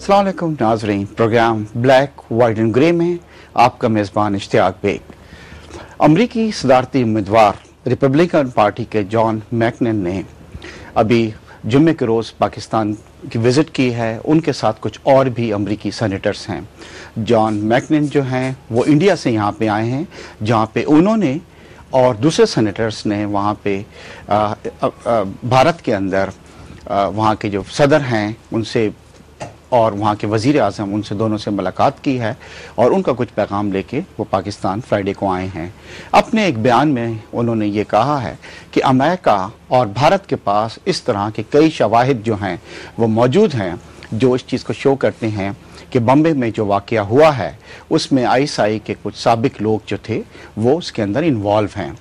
अस्सलाम वालेकुम नाज़रीन, programme black white and grey में आपका मेज़बान इश्तियाक बेग। अमरीकी सदारती उम्मीदवार रिपब्लिकन पार्टी के जॉन मैकनेन ने अभी जुम्मे के रोज़ पाकिस्तान की विज़िट की है। उनके साथ कुछ और भी अमरीकी सेनेटर्स हैं। जॉन मैकनेन जो हैं वो इंडिया से यहाँ पे आए हैं, जहाँ पे उन्होंने और दूसरे सेनेटर्स ने वहाँ पे भारत के अंदर वहाँ के जो सदर हैं उनसे और वहाँ के वज़ीर आज़म उनसे दोनों से मुलाकात की है और उनका कुछ पैगाम लेके वो पाकिस्तान फ्राइडे को आए हैं। अपने एक बयान में उन्होंने ये कहा है कि अमेरिका और भारत के पास इस तरह के कई शवाहिद जो हैं वो मौजूद हैं जो इस चीज़ को शो करते हैं कि बम्बे में जो वाक़या हुआ है उसमें ISI के कुछ साबिक लोग जो थे वो उसके अंदर इन्वॉल्व हैं,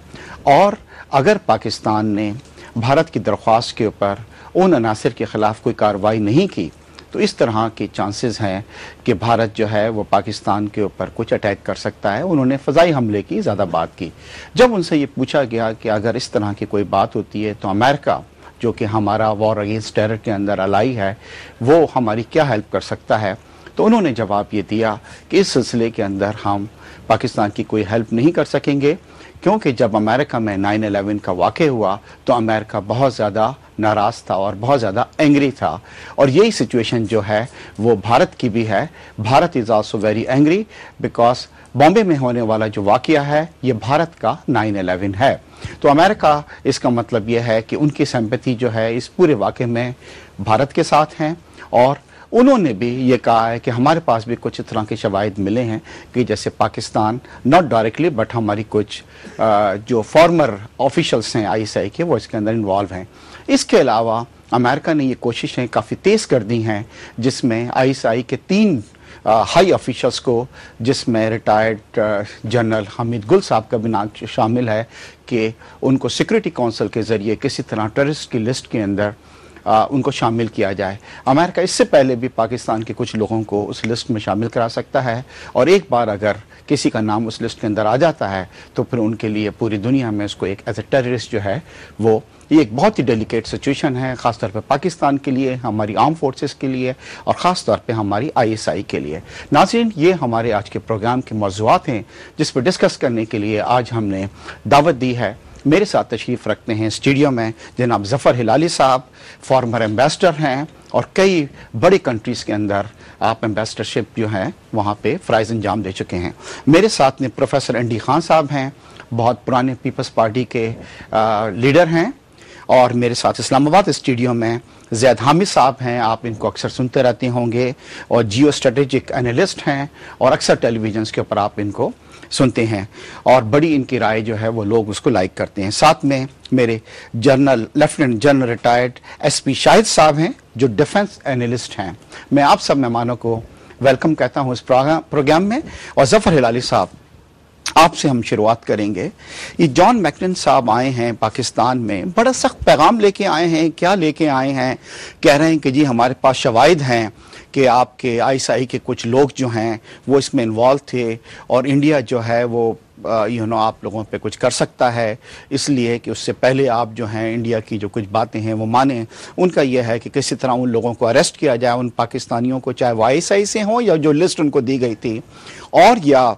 और अगर पाकिस्तान ने भारत की दरख्वास्त के ऊपर उन अनासर के ख़िलाफ़ कोई कार्रवाई नहीं की तो इस तरह के चांसेस हैं कि भारत जो है वो पाकिस्तान के ऊपर कुछ अटैक कर सकता है। उन्होंने फ़ज़ाई हमले की ज़्यादा बात की। जब उनसे ये पूछा गया कि अगर इस तरह की कोई बात होती है तो अमेरिका जो कि हमारा वॉर अगेंस्ट टेरर के अंदर अलाई है वो हमारी क्या हेल्प कर सकता है, तो उन्होंने जवाब ये दिया कि इस सिलसिले के अंदर हम पाकिस्तान की कोई हेल्प नहीं कर सकेंगे, क्योंकि जब अमेरिका में 9/11 का वाक़या हुआ तो अमेरिका बहुत ज़्यादा नाराज़ था और बहुत ज़्यादा एंग्री था, और यही सिचुएशन जो है वो भारत की भी है। Bharat is also very angry because Bombay में होने वाला जो वाक़या है ये भारत का 9/11 है। तो अमेरिका, इसका मतलब ये है कि उनकी सिंपैथी जो है इस पूरे वाक़े में भारत के साथ हैं, और उन्होंने भी ये कहा है कि हमारे पास भी कुछ इस तरह के शवाहिद मिले हैं कि जैसे पाकिस्तान नॉट डायरेक्टली बट हमारी कुछ जो फॉर्मर ऑफिशल्स हैं ISI के वो इसके अंदर इन्वॉल्व हैं। इसके अलावा अमेरिका ने ये कोशिशें काफ़ी तेज़ कर दी हैं जिसमें ISI के 3 हाई ऑफिशल्स को, जिसमें रिटायर्ड जनरल हामिद गुल साहब का भी नाम शामिल है, कि उनको सिक्योरिटी काउंसिल के ज़रिए किसी तरह टेररिस्ट की लिस्ट के अंदर उनको शामिल किया जाए। अमेरिका इससे पहले भी पाकिस्तान के कुछ लोगों को उस लिस्ट में शामिल करा सकता है, और एक बार अगर किसी का नाम उस लिस्ट के अंदर आ जाता है तो फिर उनके लिए पूरी दुनिया में उसको एक एज ए टेररिस्ट जो है वो, ये एक बहुत ही डेलिकेट सिचुएशन है, ख़ास तौर पे पाकिस्तान के लिए, हमारी आर्म फोर्सेस के लिए, और ख़ास तौर पे हमारी ISI के लिए। नाज़रीन, ये हमारे आज के प्रोग्राम के मौज़ूआत हैं जिस पर डिस्कस करने के लिए आज हमने दावत दी है। मेरे साथ तशरीफ़ रखते हैं स्टूडियो में जनाब ज़फ़र हिलाली साहब, फॉर्मर एम्बेसडर हैं और कई बड़ी कंट्रीज़ के अंदर आप एम्बेसडरशिप जो हैं वहाँ पे फ़राइज़ अंजाम दे चुके हैं। मेरे साथ में प्रोफेसर एंडी खान साहब हैं, बहुत पुराने पीपल्स पार्टी के लीडर हैं, और मेरे साथ इस्लामाबाद स्टूडियो में ज़ैद हामिद साहब हैं, आप इनको अक्सर सुनते रहते होंगे, और जियो स्ट्रेटेजिक एनालिस्ट हैं और अक्सर टेलीविजन के ऊपर आप इनको सुनते हैं, और बड़ी इनकी राय जो है वो लोग उसको लाइक करते हैं। साथ में मेरे lieutenant general retired SP Shahid साहब हैं जो डिफेंस एनालिस्ट हैं। मैं आप सब मेहमानों को वेलकम कहता हूँ इस प्रोग्राम में। और ज़फ़र हिलाली साहब, आपसे हम शुरुआत करेंगे। ये जॉन मैकनेन साहब आए हैं पाकिस्तान में, बड़ा सख्त पैगाम लेके आए हैं। क्या लेके आए हैं? कह रहे हैं कि जी हमारे पास शवाहिद हैं कि आपके ISI के कुछ लोग जो हैं वो इसमें इन्वॉल्व थे, और इंडिया जो है वो आप लोगों पे कुछ कर सकता है, इसलिए कि उससे पहले आप जो हैं इंडिया की जो कुछ बातें हैं वो माने। उनका यह है कि किसी तरह उन लोगों को अरेस्ट किया जाए, उन पाकिस्तानियों को, चाहे वो ISI से हों या जो लिस्ट उनको दी गई थी, और या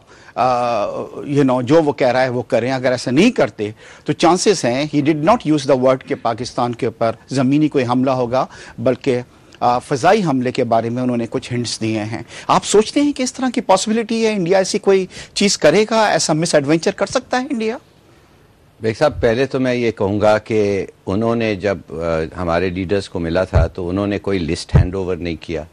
जो वो कह रहा है वो करें। अगर ऐसा नहीं करते तो चांसेस हैं, he did not use the word कि पाकिस्तान के ऊपर ज़मीनी कोई हमला होगा, बल्कि फ़ज़ाई हमले के बारे में उन्होंने कुछ हिंट्स दिए हैं। आप सोचते हैं कि इस तरह की पॉसिबिलिटी है, इंडिया ऐसी कोई चीज़ करेगा, ऐसा मिस एडवेंचर कर सकता है इंडिया? बेग साहब, पहले तो मैं ये कहूँगा कि उन्होंने जब हमारे लीडर्स को मिला था तो उन्होंने कोई लिस्ट हैंड ओवर नहीं किया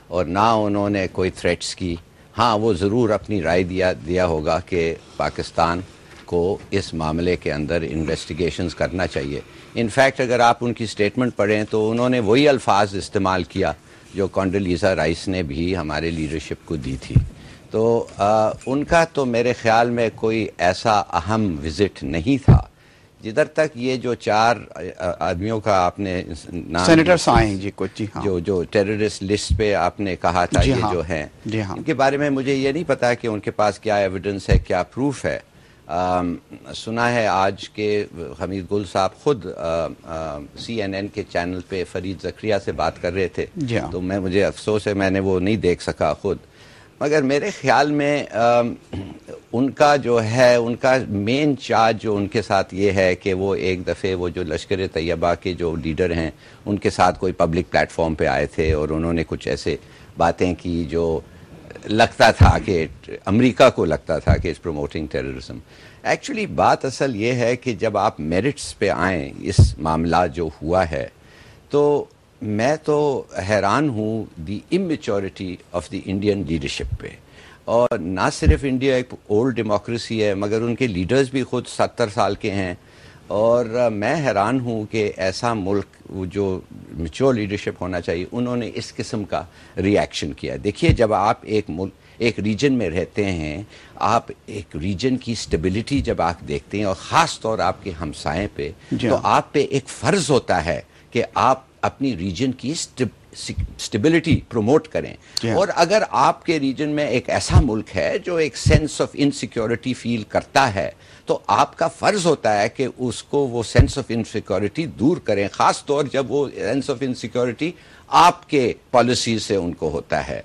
और ना उन्होंने कोई थ्रेट्स की। हाँ, वो ज़रूर अपनी राय दिया होगा कि पाकिस्तान को इस मामले के अंदर इन्वेस्टिगेशंस करना चाहिए। इनफैक्ट अगर आप उनकी स्टेटमेंट पढ़ें तो उन्होंने वही अल्फाज इस्तेमाल किया जो कॉन्डोलीज़ा राइस ने भी हमारे लीडरशिप को दी थी। तो उनका तो मेरे ख्याल में कोई ऐसा अहम विज़िट नहीं था। जिधर तक ये जो 4 आदमियों का आपने नाम, सेनेटर्स आए जी कुछ, जी हाँ, जो टेररिस्ट लिस्ट पे आपने कहा था, ये हाँ, जो हैं, जी हाँ, इनके बारे में मुझे ये नहीं पता कि उनके पास क्या एविडेंस है, क्या प्रूफ है। سنا ہے آج کے حمید گل صاحب خود CNN کے چینل پہ فرید زکریا سے بات کر رہے تھے, تو مجھے افسوس ہے میں نے وہ نہیں دیکھ سکا خود, مگر میرے خیال میں ان کا جو ہے ان کا مین چارج جو ان کے ساتھ یہ ہے کہ وہ ایک دفعہ وہ جو لشکر طیبہ کے جو لیڈر ہیں ان کے ساتھ کوئی پبلک پلیٹ فارم پہ آئے تھے اور انہوں نے کچھ ایسے باتیں کی جو لگتا تھا کہ امریکہ کو لگتا تھا کہ اٹس پروموٹنگ ٹیررزم. ایکچولی بات اصل یہ ہے کہ جب آپ میرٹس پہ آئیں اس معاملہ جو ہوا ہے تو میں تو حیران ہوں دی اممیچورٹی آف دی انڈین لیڈرشپ پہ. اور نہ صرف انڈیا ایک اولڈ ڈیموکریسی ہے مگر ان کے لیڈرز بھی خود 70 سال کے ہیں, اور میں حیران ہوں کہ ایسا ملک جو میچور لیڈرشپ ہونا چاہیے انہوں نے اس قسم کا ری ایکشن کیا. دیکھیے جب آپ ایک ریجن میں رہتے ہیں, آپ ایک ریجن کی سٹیبلٹی جب آپ دیکھتے ہیں اور خاص طور آپ کے ہمسائیں پہ, تو آپ پہ ایک فرض ہوتا ہے کہ آپ اپنی ریجن کی سٹیبلٹی پروموٹ کریں. اور اگر آپ کے ریجن میں ایک ایسا ملک ہے جو ایک سینس آف انسیکیورٹی فیل کرتا ہے تو آپ کا فرض ہوتا ہے کہ اس کو وہ سینس آف انسیکیورٹی دور کریں, خاص طور جب وہ سینس آف انسیکیورٹی آپ کے پالیسیز سے ان کو ہوتا ہے.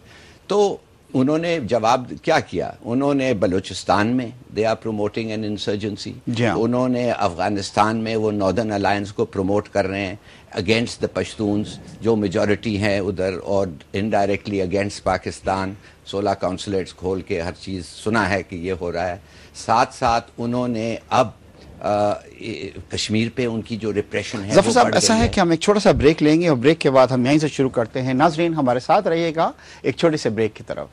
تو انہوں نے جواب کیا کیا, انہوں نے بلوچستان میں they are promoting an insurgency, انہوں نے افغانستان میں وہ ناردرن الائنس کو پروموٹ کر رہے ہیں اگینسٹ دا پشتونز جو میجورٹی ہیں ادھر, اور انڈائریکٹلی اگینسٹ پاکستان. 16 کونسولیٹس کھول کے ہر چیز سنا ہے کہ یہ ہو رہا ہے. ساتھ ساتھ انہوں نے اب کشمیر پہ ان کی جو ریپریشن ہے. ظفر صاحب ایسا ہے کہ ہم ایک چھوٹا سا بریک لیں گے اور بریک کے بعد ہم یہیں سے شروع کرتے ہیں. ناظرین ہمارے ساتھ رہیے گا ایک چھوٹے سے بریک کی طرف.